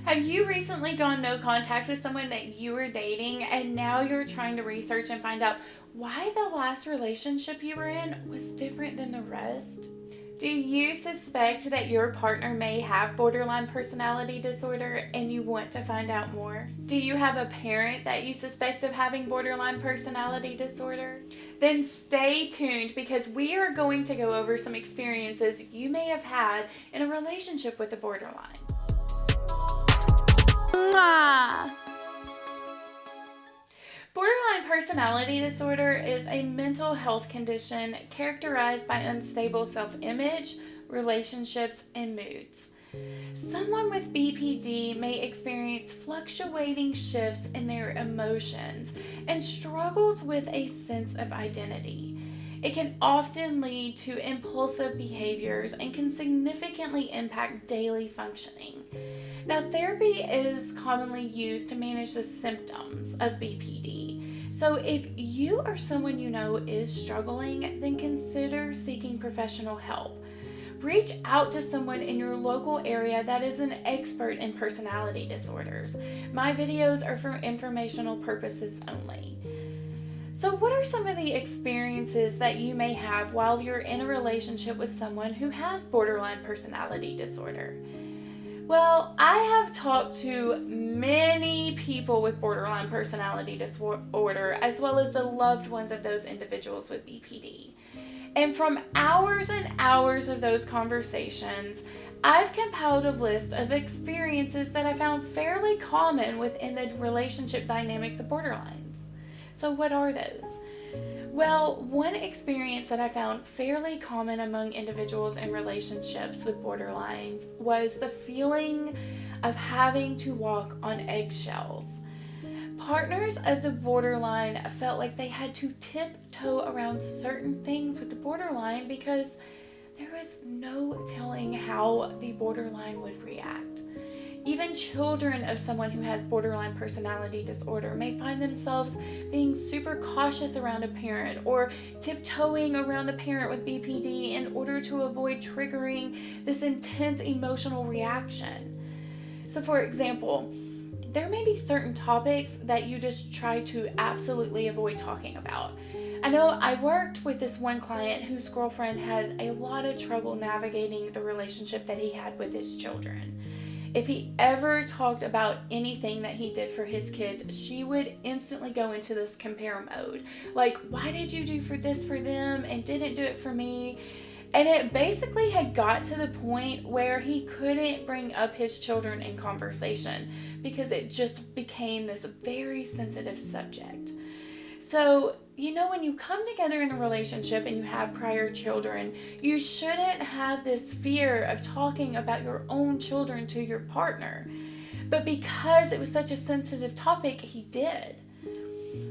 Have you recently gone no contact with someone that you were dating and now you're trying to research and find out why the last relationship you were in was different than the rest? Do you suspect that your partner may have borderline personality disorder and you want to find out more? Do you have a parent that you suspect of having borderline personality disorder? Then stay tuned because we are going to go over some experiences you may have had in a relationship with a borderline. Borderline personality disorder is a mental health condition characterized by unstable self-image, relationships, and moods. Someone with BPD may experience fluctuating shifts in their emotions and struggles with a sense of identity. It can often lead to impulsive behaviors and can significantly impact daily functioning. Now, therapy is commonly used to manage the symptoms of BPD. So if you or someone you know is struggling, then consider seeking professional help. Reach out to someone in your local area that is an expert in personality disorders. My videos are for informational purposes only. So what are some of the experiences that you may have while you're in a relationship with someone who has borderline personality disorder? Well, I have talked to many people with borderline personality disorder, as well as the loved ones of those individuals with BPD. And from hours and hours of those conversations, I've compiled a list of experiences that I found fairly common within the relationship dynamics of borderlines. So what are those? Well, one experience that I found fairly common among individuals in relationships with borderlines was the feeling of having to walk on eggshells. Partners of the borderline felt like they had to tiptoe around certain things with the borderline because there was no telling how the borderline would react. Even children of someone who has borderline personality disorder may find themselves being super cautious around a parent or tiptoeing around the parent with BPD in order to avoid triggering this intense emotional reaction. So for example, there may be certain topics that you just try to absolutely avoid talking about. I know I worked with this one client whose girlfriend had a lot of trouble navigating the relationship that he had with his children. If he ever talked about anything that he did for his kids, she would instantly go into this compare mode. Like, why did you do for this for them and didn't do it for me? And it basically had got to the point where he couldn't bring up his children in conversation because it just became this very sensitive subject. So, when you come together in a relationship and you have prior children, you shouldn't have this fear of talking about your own children to your partner. But because it was such a sensitive topic, he did.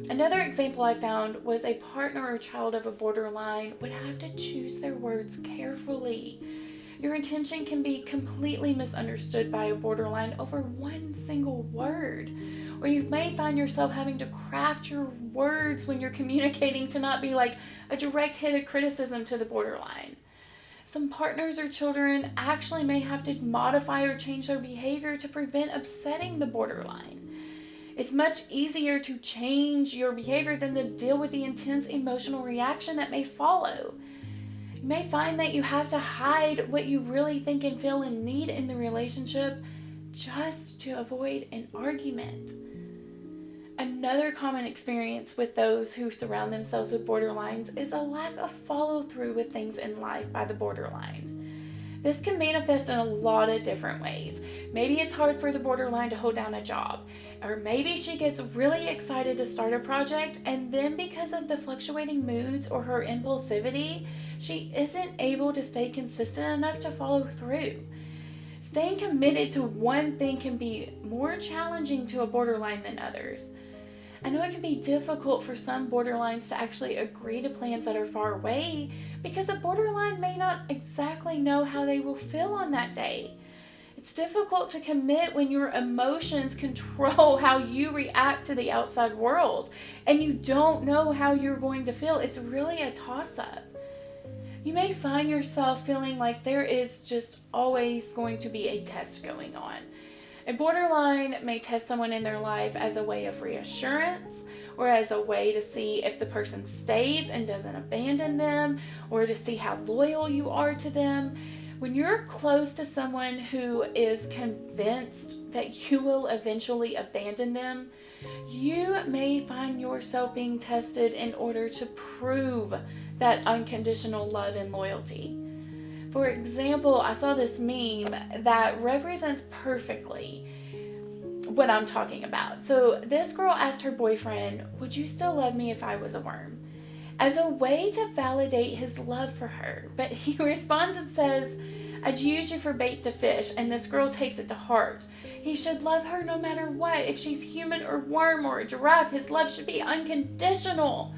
Another example I found was a partner or child of a borderline would have to choose their words carefully. Your intention can be completely misunderstood by a borderline over one single word. Or you may find yourself having to craft your words when you're communicating to not be like a direct hit of criticism to the borderline. Some partners or children actually may have to modify or change their behavior to prevent upsetting the borderline. It's much easier to change your behavior than to deal with the intense emotional reaction that may follow. You may find that you have to hide what you really think and feel and need in the relationship just to avoid an argument. Another common experience with those who surround themselves with borderlines is a lack of follow-through with things in life by the borderline. This can manifest in a lot of different ways. Maybe it's hard for the borderline to hold down a job, or maybe she gets really excited to start a project and then because of the fluctuating moods or her impulsivity, she isn't able to stay consistent enough to follow through. Staying committed to one thing can be more challenging to a borderline than others. I know it can be difficult for some borderlines to actually agree to plans that are far away because a borderline may not exactly know how they will feel on that day. It's difficult to commit when your emotions control how you react to the outside world and you don't know how you're going to feel. It's really a toss-up. You may find yourself feeling like there is just always going to be a test going on. A borderline may test someone in their life as a way of reassurance, or as a way to see if the person stays and doesn't abandon them, or to see how loyal you are to them. When you're close to someone who is convinced that you will eventually abandon them, you may find yourself being tested in order to prove that unconditional love and loyalty. For example, I saw this meme that represents perfectly what I'm talking about. So this girl asked her boyfriend, "Would you still love me if I was a worm?" as a way to validate his love for her. But he responds and says, "I'd use you for bait to fish," and this girl takes it to heart. He should love her no matter what. If she's human or worm or a giraffe, his love should be unconditional.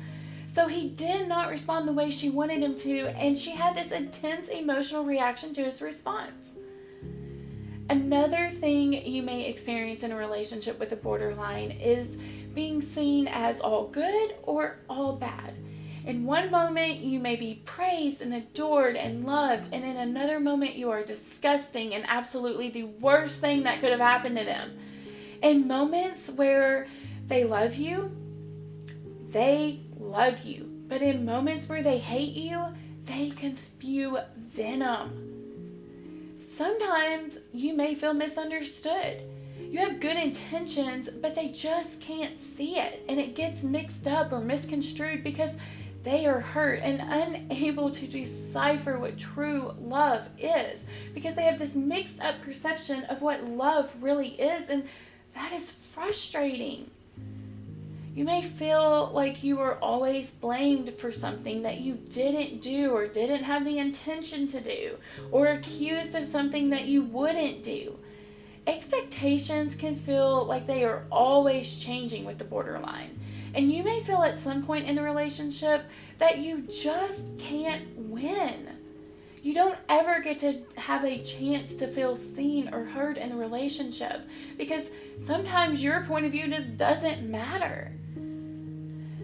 So he did not respond the way she wanted him to, and she had this intense emotional reaction to his response. Another thing you may experience in a relationship with a borderline is being seen as all good or all bad. In one moment, you may be praised and adored and loved, and in another moment, you are disgusting and absolutely the worst thing that could have happened to them. In moments where they love you, they love you. But in moments where they hate you, they can spew venom. Sometimes you may feel misunderstood. You have good intentions, but they just can't see it, and it gets mixed up or misconstrued because they are hurt and unable to decipher what true love is, because they have this mixed up perception of what love really is, and that is frustrating. You may feel like you were always blamed for something that you didn't do or didn't have the intention to do, or accused of something that you wouldn't do. Expectations can feel like they are always changing with the borderline. And you may feel at some point in the relationship that you just can't win. You don't ever get to have a chance to feel seen or heard in the relationship, because sometimes your point of view just doesn't matter.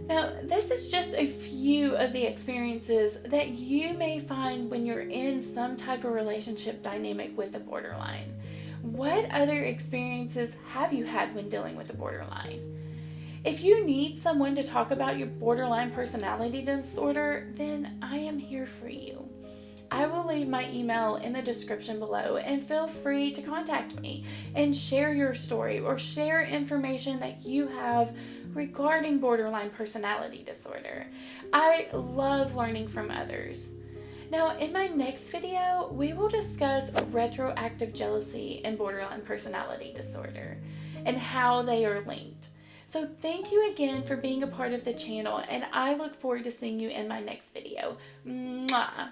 Now, this is just a few of the experiences that you may find when you're in some type of relationship dynamic with a borderline. What other experiences have you had when dealing with a borderline? If you need someone to talk about your borderline personality disorder, then I am here for you. I will leave my email in the description below, and feel free to contact me and share your story or share information that you have regarding borderline personality disorder. I love learning from others. Now, in my next video, we will discuss retroactive jealousy and borderline personality disorder and how they are linked. So thank you again for being a part of the channel, and I look forward to seeing you in my next video. Mwah!